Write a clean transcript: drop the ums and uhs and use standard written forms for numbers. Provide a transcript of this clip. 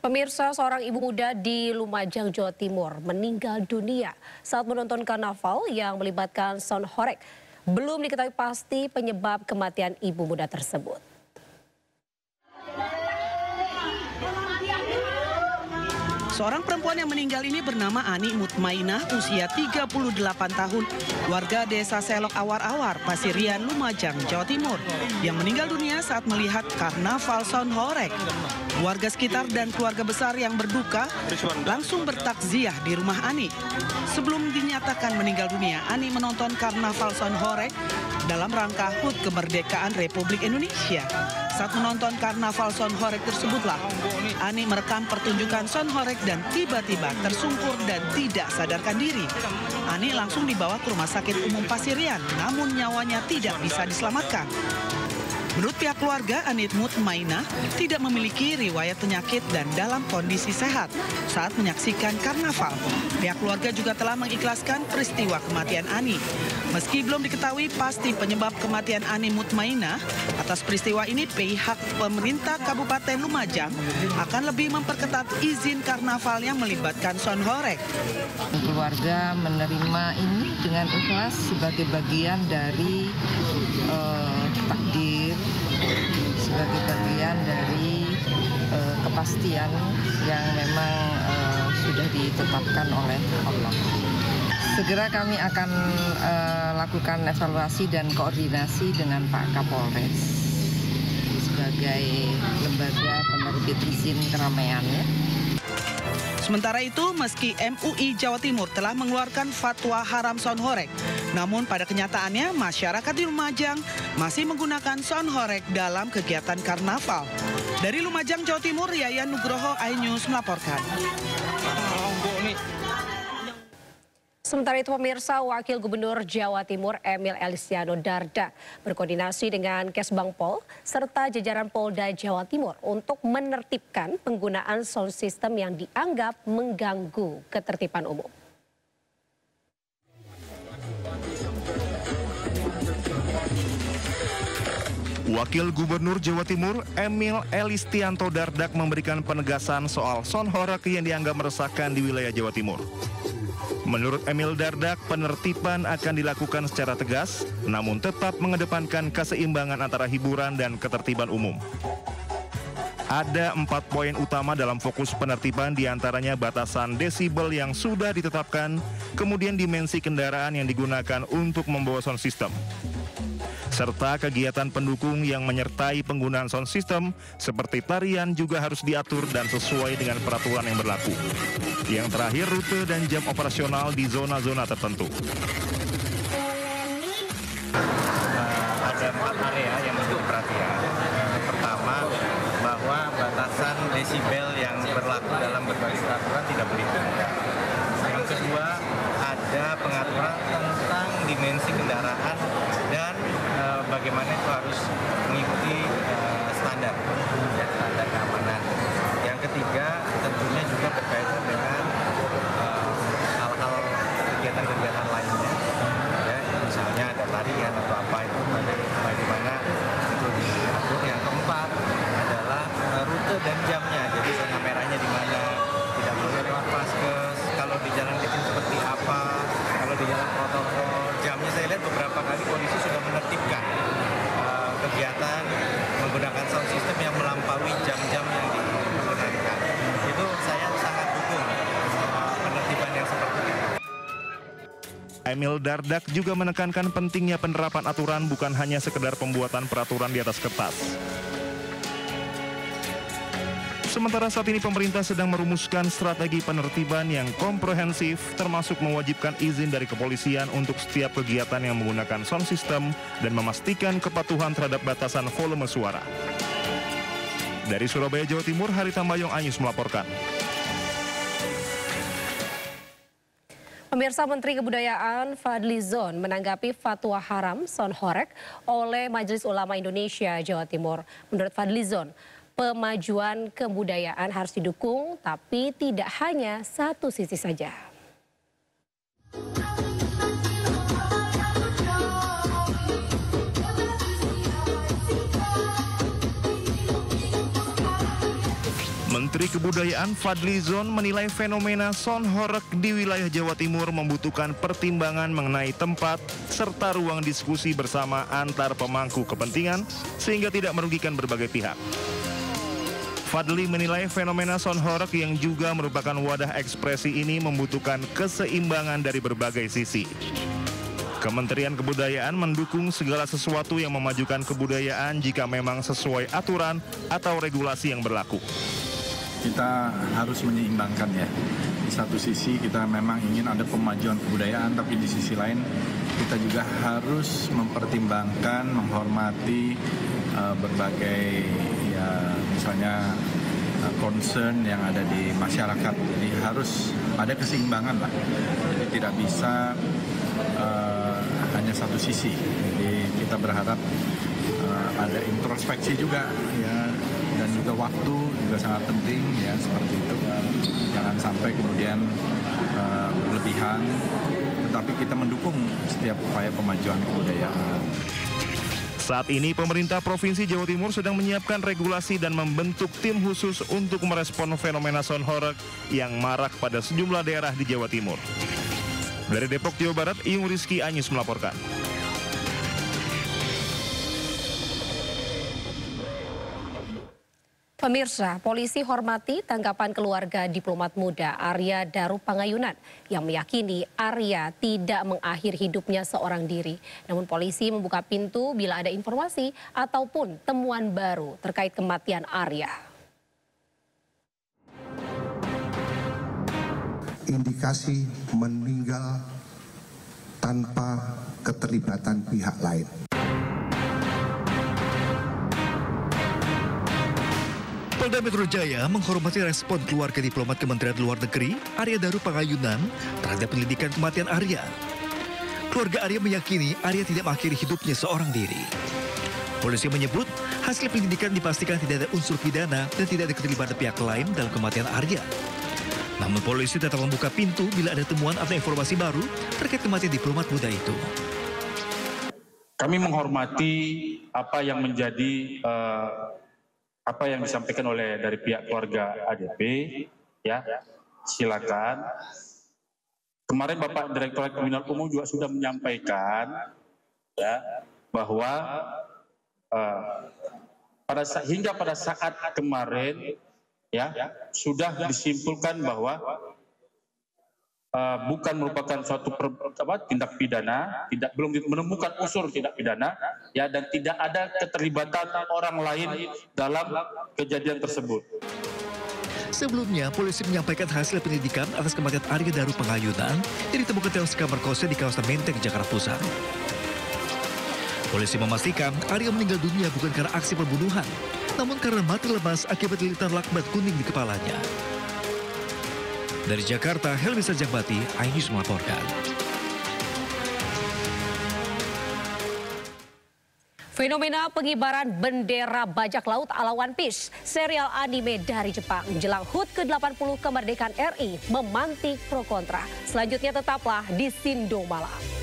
Pemirsa, seorang ibu muda di Lumajang, Jawa Timur meninggal dunia saat menonton karnaval yang melibatkan sound horeg. Belum diketahui pasti penyebab kematian ibu muda tersebut. Seorang perempuan yang meninggal ini bernama Ani Mutmainah, usia 38 tahun, warga desa Selok Awar-Awar, Pasirian, Lumajang, Jawa Timur, yang meninggal dunia saat melihat karnaval sound horeg. Warga sekitar dan keluarga besar yang berduka langsung bertakziah di rumah Ani. Sebelum dinyatakan meninggal dunia, Ani menonton karnaval sound horeg dalam rangka HUT Kemerdekaan Republik Indonesia. Saat menonton karnaval sound horeg tersebutlah Ani merekam pertunjukan sound horeg dan tiba-tiba tersungkur dan tidak sadarkan diri. Ani langsung dibawa ke Rumah Sakit Umum Pasirian, namun nyawanya tidak bisa diselamatkan. Menurut pihak keluarga, Ani Mutmainah tidak memiliki riwayat penyakit dan dalam kondisi sehat saat menyaksikan karnaval. Pihak keluarga juga telah mengikhlaskan peristiwa kematian Ani. Meski belum diketahui pasti penyebab kematian Ani Mutmainah, atas peristiwa ini pihak pemerintah Kabupaten Lumajang akan lebih memperketat izin karnaval yang melibatkan sound horeg. Keluarga menerima ini dengan ikhlas sebagai bagian dari takdir, sebagai bagian dari kepastian yang memang sudah ditetapkan oleh Allah. Segera kami akan lakukan evaluasi dan koordinasi dengan Pak Kapolres sebagai lembaga penerbit izin keramaian. Sementara itu, meski MUI Jawa Timur telah mengeluarkan fatwa haram sound horeg, namun pada kenyataannya masyarakat di Lumajang masih menggunakan sound horeg dalam kegiatan karnaval. Dari Lumajang, Jawa Timur, Yayan Nugroho, iNews melaporkan. Sementara itu, pemirsa, Wakil Gubernur Jawa Timur Emil Elistiano Dardak berkoordinasi dengan Kesbangpol serta jajaran Polda Jawa Timur untuk menertibkan penggunaan sound system yang dianggap mengganggu ketertiban umum. Wakil Gubernur Jawa Timur Emil Elistianto Dardak memberikan penegasan soal sound horeg yang dianggap meresahkan di wilayah Jawa Timur. Menurut Emil Dardak, penertiban akan dilakukan secara tegas, namun tetap mengedepankan keseimbangan antara hiburan dan ketertiban umum. Ada 4 poin utama dalam fokus penertiban, diantaranya batasan desibel yang sudah ditetapkan, kemudian dimensi kendaraan yang digunakan untuk membawa sound system, serta kegiatan pendukung yang menyertai penggunaan sound system seperti tarian juga harus diatur dan sesuai dengan peraturan yang berlaku. Yang terakhir, rute dan jam operasional di zona-zona tertentu. Ada 4 area yang menjadi perhatian. Pertama, bahwa batasan desibel yang berlaku dalam berbagai peraturan tidak boleh dilanggar. Yang kedua, ada pengaturan tentang dimensi kendaraan dan bagaimana itu harus mengikuti standar keamanan. Yang ketiga, tentunya juga berkaitan dengan hal-hal kegiatan-kegiatan lainnya, ya, misalnya ada tarian atau apa itu bagaimana itu diatur. Yang keempat adalah rute dan jamnya, jadi zona merahnya di mana, tidak boleh lewat paskes, kalau di jalan kecil seperti apa, kalau di jalan protokol, jamnya saya lihat beberapa kali polisi sudah menertibkan kegiatan menggunakan sound system yang melampaui jam-jam yang diperkenankan. Itu saya sangat dukung penertiban yang seperti itu. Emil Dardak juga menekankan pentingnya penerapan aturan bukan hanya sekedar pembuatan peraturan di atas kertas. Sementara saat ini pemerintah sedang merumuskan strategi penertiban yang komprehensif, termasuk mewajibkan izin dari kepolisian untuk setiap kegiatan yang menggunakan sound system dan memastikan kepatuhan terhadap batasan volume suara. Dari Surabaya, Jawa Timur, Harita Mayong, iNews melaporkan. Pemirsa, Menteri Kebudayaan Fadlizon menanggapi fatwa haram sound horeg oleh Majelis Ulama Indonesia Jawa Timur. Menurut Fadlizon, pemajuan kebudayaan harus didukung, tapi tidak hanya satu sisi saja. Menteri Kebudayaan Fadlizon menilai fenomena Son Horeg di wilayah Jawa Timur membutuhkan pertimbangan mengenai tempat serta ruang diskusi bersama antar pemangku kepentingan sehingga tidak merugikan berbagai pihak. Fadli menilai fenomena Son Horeg yang juga merupakan wadah ekspresi ini membutuhkan keseimbangan dari berbagai sisi. Kementerian Kebudayaan mendukung segala sesuatu yang memajukan kebudayaan jika memang sesuai aturan atau regulasi yang berlaku. Kita harus menyeimbangkan ya. Di satu sisi kita memang ingin ada kemajuan kebudayaan, tapi di sisi lain kita juga harus mempertimbangkan, menghormati berbagai ya misalnya concern yang ada di masyarakat. Jadi harus ada keseimbangan lah. Jadi tidak bisa hanya satu sisi. Jadi kita berharap ada introspeksi juga ya, dan juga waktu juga sangat penting ya, seperti itu. Jangan sampai kemudian berlebihan, tetapi kita mendukung setiap upaya kemajuan kebudayaan. Saat ini pemerintah Provinsi Jawa Timur sedang menyiapkan regulasi dan membentuk tim khusus untuk merespon fenomena Son Horeg yang marak pada sejumlah daerah di Jawa Timur. Dari Depok, Jawa Barat, Iyung Rizky Anyus melaporkan. Pemirsa, polisi hormati tanggapan keluarga diplomat muda Arya Daru Pangayunan yang meyakini Arya tidak mengakhiri hidupnya seorang diri. Namun polisi membuka pintu bila ada informasi ataupun temuan baru terkait kematian Arya. Indikasi meninggal tanpa keterlibatan pihak lain. Polda Metro Jaya menghormati respon keluarga diplomat Kementerian Luar Negeri Arya Daru Pangayunan terhadap penyelidikan kematian Arya. Keluarga Arya meyakini Arya tidak mengakhiri hidupnya seorang diri. Polisi menyebut hasil penyelidikan dipastikan tidak ada unsur pidana dan tidak ada keterlibatan pihak lain dalam kematian Arya. Namun polisi tetap membuka pintu bila ada temuan atau informasi baru terkait kematian diplomat muda itu. Kami menghormati apa yang menjadi apa yang disampaikan oleh dari pihak keluarga ADP, ya, silakan. Kemarin Bapak Direktorat Kriminal Umum juga sudah menyampaikan, ya, bahwa hingga pada saat kemarin, ya, sudah disimpulkan bahwa bukan merupakan suatu tindak pidana, belum menemukan unsur tindak pidana, ya, dan tidak ada keterlibatan orang lain dalam kejadian tersebut. Sebelumnya, polisi menyampaikan hasil penyelidikan atas kematian Arya Daru Pangayunan yang ditemukan tewas kamar kosnya di kawasan Menteng, Jakarta Pusat. Polisi memastikan Arya meninggal dunia bukan karena aksi pembunuhan, namun karena mati lemas akibat lilitan lakbat kuning di kepalanya. Dari Jakarta, Helmi Sarjambati, iNews melaporkan. Fenomena pengibaran bendera bajak laut ala One Piece, serial anime dari Jepang menjelang HUT ke-80 kemerdekaan RI memantik pro kontra. Selanjutnya tetaplah di Sindo Malam.